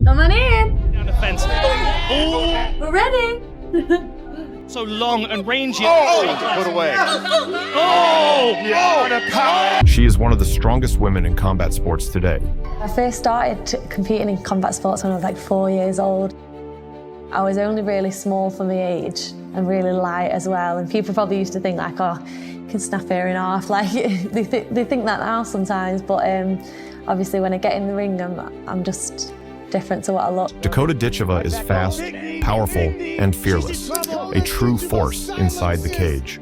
Come on in. Down the fence. Oh, We're ready. so long and rangy. Put away. Oh, Yeah. She is one of the strongest women in combat sports today. I first started competing in combat sports when I was like 4 years old. I was only really small for my age and really light as well. And people probably used to think like, oh, you can snap her in half. Like they think that now sometimes. But obviously when I get in the ring, I'm just different to what I look. Dakota Ditcheva is fast, powerful, and fearless, a true force inside the cage.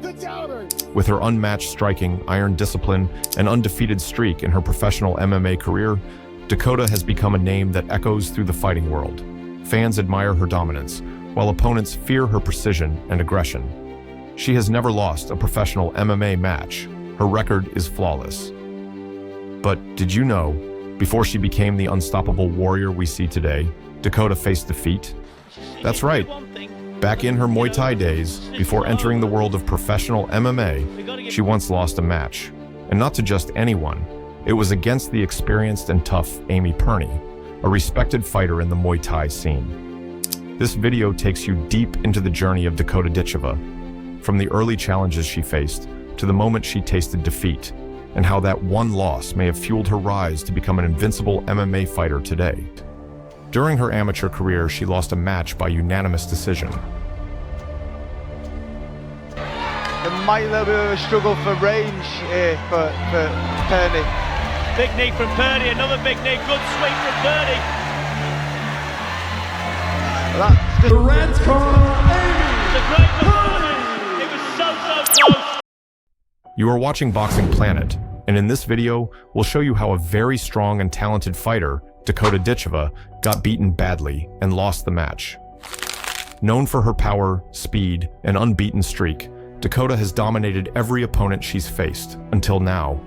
With her unmatched striking, iron discipline, and undefeated streak in her professional MMA career, Dakota has become a name that echoes through the fighting world. Fans admire her dominance, while opponents fear her precision and aggression. She has never lost a professional MMA match. Her record is flawless. But did you know, before she became the unstoppable warrior we see today, Dakota faced defeat? That's right. Back in her Muay Thai days, before entering the world of professional MMA, she once lost a match. And not to just anyone. It was against the experienced and tough Amy Perney, a respected fighter in the Muay Thai scene. This video takes you deep into the journey of Dakota Ditcheva, from the early challenges she faced to the moment she tasted defeat, and how that one loss may have fueled her rise to become an invincible MMA fighter today. During her amateur career, she lost a match by unanimous decision. There might be a little bit of a struggle for range here for Perney. big knee from Perney, another big knee, good sweep from Perney. That's just... The red corner, It's a great performance. It was so close. You are watching Boxing Planet, and in this video, we'll show you how a very strong and talented fighter, Dakota Ditcheva, got beaten badly and lost the match. Known for her power, speed, and unbeaten streak, Dakota has dominated every opponent she's faced, until now.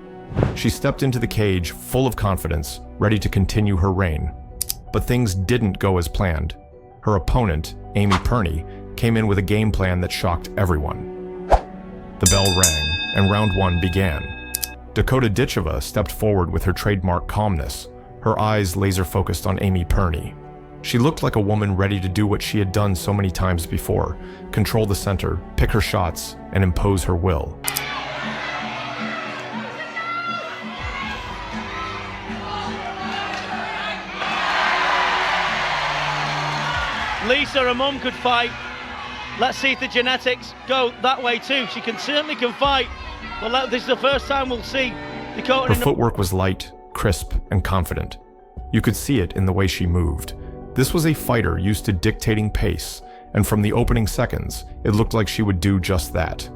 She stepped into the cage full of confidence, ready to continue her reign. But things didn't go as planned. Her opponent, Amy Perney, came in with a game plan that shocked everyone. The bell rang, and round one began. Dakota Ditcheva stepped forward with her trademark calmness, her eyes laser-focused on Amy Perney. She looked like a woman ready to do what she had done so many times before, control the center, pick her shots, and impose her will. Lisa, her mum, could fight. Let's see if the genetics go that way too. She certainly can fight. Well, this is the first time we'll see Dakota. Her footwork was light, crisp, and confident. You could see it in the way she moved. This was a fighter used to dictating pace, and from the opening seconds, it looked like she would do just that.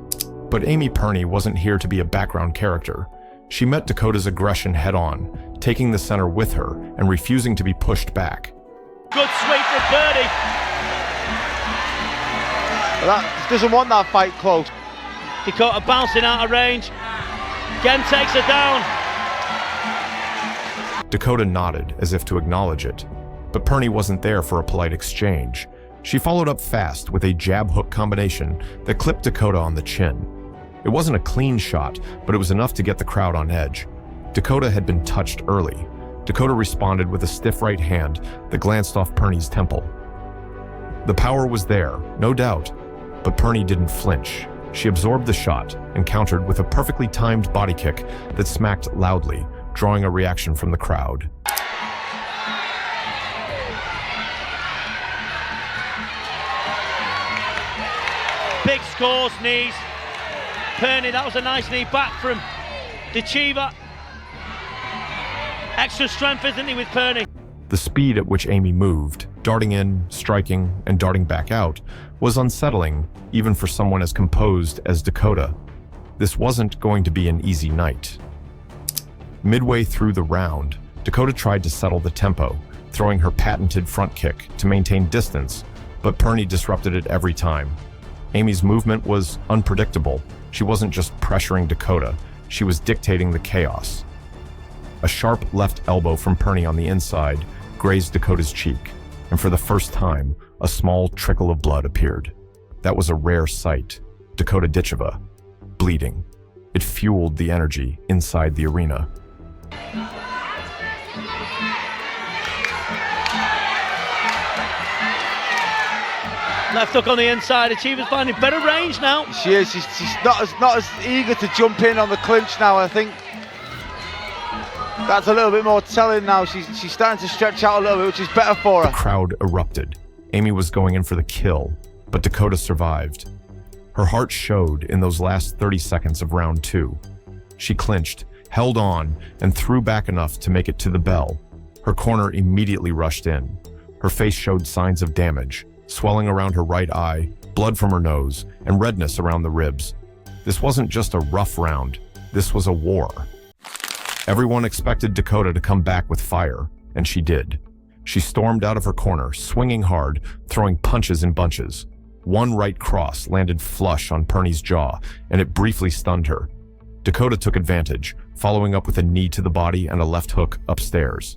But Amy Perney wasn't here to be a background character. She met Dakota's aggression head-on, taking the center with her and refusing to be pushed back. Good sweep from Perney. That doesn't want that fight close. Dakota bouncing out of range. Again takes her down. Dakota nodded as if to acknowledge it, but Perney wasn't there for a polite exchange. She followed up fast with a jab-hook combination that clipped Dakota on the chin. It wasn't a clean shot, but it was enough to get the crowd on edge. Dakota had been touched early. Dakota responded with a stiff right hand that glanced off Perney's temple. The power was there, no doubt, but Perney didn't flinch. She absorbed the shot and countered with a perfectly timed body kick that smacked loudly, drawing a reaction from the crowd. Big scores, knees. Perney, that was a nice knee back from Ditcheva. Extra strength, isn't he, with Perney? The speed at which Amy moved, darting in, striking, and darting back out, was unsettling even for someone as composed as Dakota. This wasn't going to be an easy night. Midway through the round, Dakota tried to settle the tempo, throwing her patented front kick to maintain distance, but Perney disrupted it every time. Amy's movement was unpredictable. She wasn't just pressuring Dakota, she was dictating the chaos. A sharp left elbow from Perney on the inside grazed Dakota's cheek, and for the first time, a small trickle of blood appeared. That was a rare sight. Dakota Ditcheva, bleeding. It fueled the energy inside the arena. Left hook on the inside. Ditcheva's finding better range now. She is. She's not as eager to jump in on the clinch now. I think that's a little bit more telling now. She's starting to stretch out a little bit, which is better for her. The crowd erupted. Amy was going in for the kill, but Dakota survived. Her heart showed in those last 30 seconds of round 2. She clinched, held on, and threw back enough to make it to the bell. Her corner immediately rushed in. Her face showed signs of damage, swelling around her right eye, blood from her nose, and redness around the ribs. This wasn't just a rough round, this was a war. Everyone expected Dakota to come back with fire, and she did. She stormed out of her corner, swinging hard, throwing punches in bunches. One right cross landed flush on Perney's jaw, and it briefly stunned her. Dakota took advantage, following up with a knee to the body and a left hook upstairs.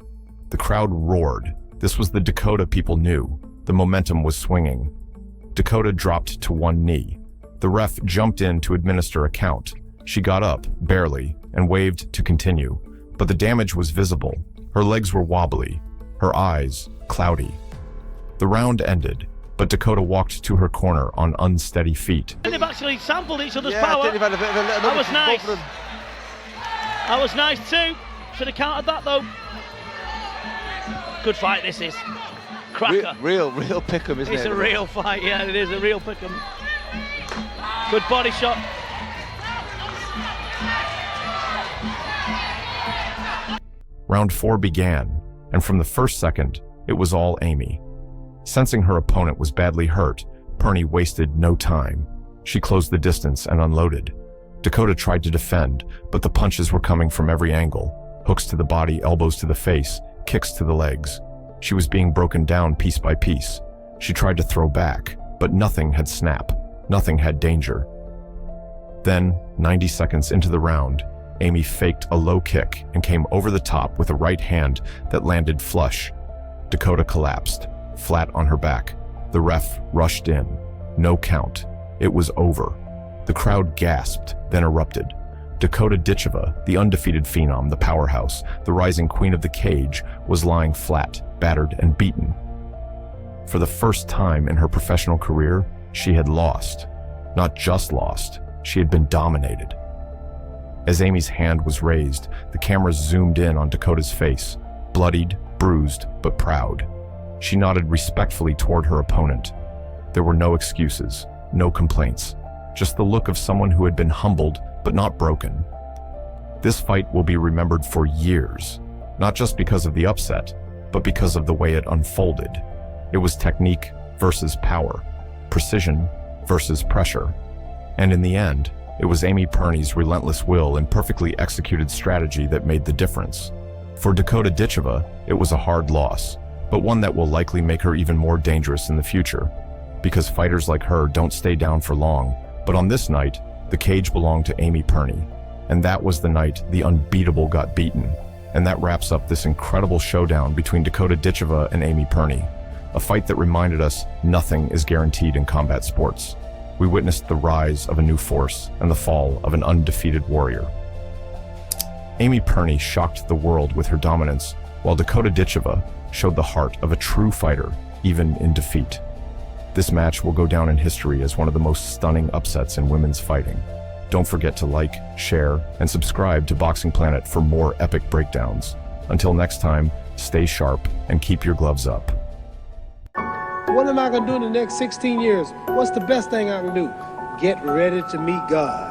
The crowd roared. This was the Dakota people knew. The momentum was swinging. Dakota dropped to one knee. The ref jumped in to administer a count. She got up, barely, and waved to continue. But the damage was visible. Her legs were wobbly, her eyes cloudy. The round ended, but Dakota walked to her corner on unsteady feet. They've actually sampled each other's Yeah, power. I think they've had a bit of a That was nice. both of them. That was nice too. Should have countered that though. Good fight this is. Cracker. Real pick'em, isn't it? It's a real fight, yeah, it is a real pick'em. Good body shot. Round 4 began, and from the first second, it was all Amy. Sensing her opponent was badly hurt, Perney wasted no time. She closed the distance and unloaded. Dakota tried to defend, but the punches were coming from every angle. Hooks to the body, elbows to the face, kicks to the legs. She was being broken down piece by piece. She tried to throw back, but nothing had snap. Nothing had danger. Then, 90 seconds into the round, Amy faked a low kick and came over the top with a right hand that landed flush. Dakota collapsed, flat on her back. The ref rushed in. No count. It was over. The crowd gasped, then erupted. Dakota Ditcheva, the undefeated phenom, the powerhouse, the rising queen of the cage, was lying flat, battered and beaten. For the first time in her professional career, she had lost. Not just lost, she had been dominated. As Amy's hand was raised, the cameras zoomed in on Dakota's face, bloodied, bruised, but proud. She nodded respectfully toward her opponent. There were no excuses, no complaints, just the look of someone who had been humbled but not broken. This fight will be remembered for years, not just because of the upset, but because of the way it unfolded. It was technique versus power, precision versus pressure. And in the end, it was Amy Perney's relentless will and perfectly executed strategy that made the difference. For Dakota Ditcheva, it was a hard loss, but one that will likely make her even more dangerous in the future. Because fighters like her don't stay down for long, but on this night, the cage belonged to Amy Perney. And that was the night the unbeatable got beaten. And that wraps up this incredible showdown between Dakota Ditcheva and Amy Perney. A fight that reminded us nothing is guaranteed in combat sports. We witnessed the rise of a new force and the fall of an undefeated warrior. Amy Perney shocked the world with her dominance, while Dakota Ditcheva showed the heart of a true fighter, even in defeat. This match will go down in history as one of the most stunning upsets in women's fighting. Don't forget to like, share, and subscribe to Boxing Planet for more epic breakdowns. Until next time, stay sharp and keep your gloves up. What am I going to do in the next 16 years? What's the best thing I can do? Get ready to meet God.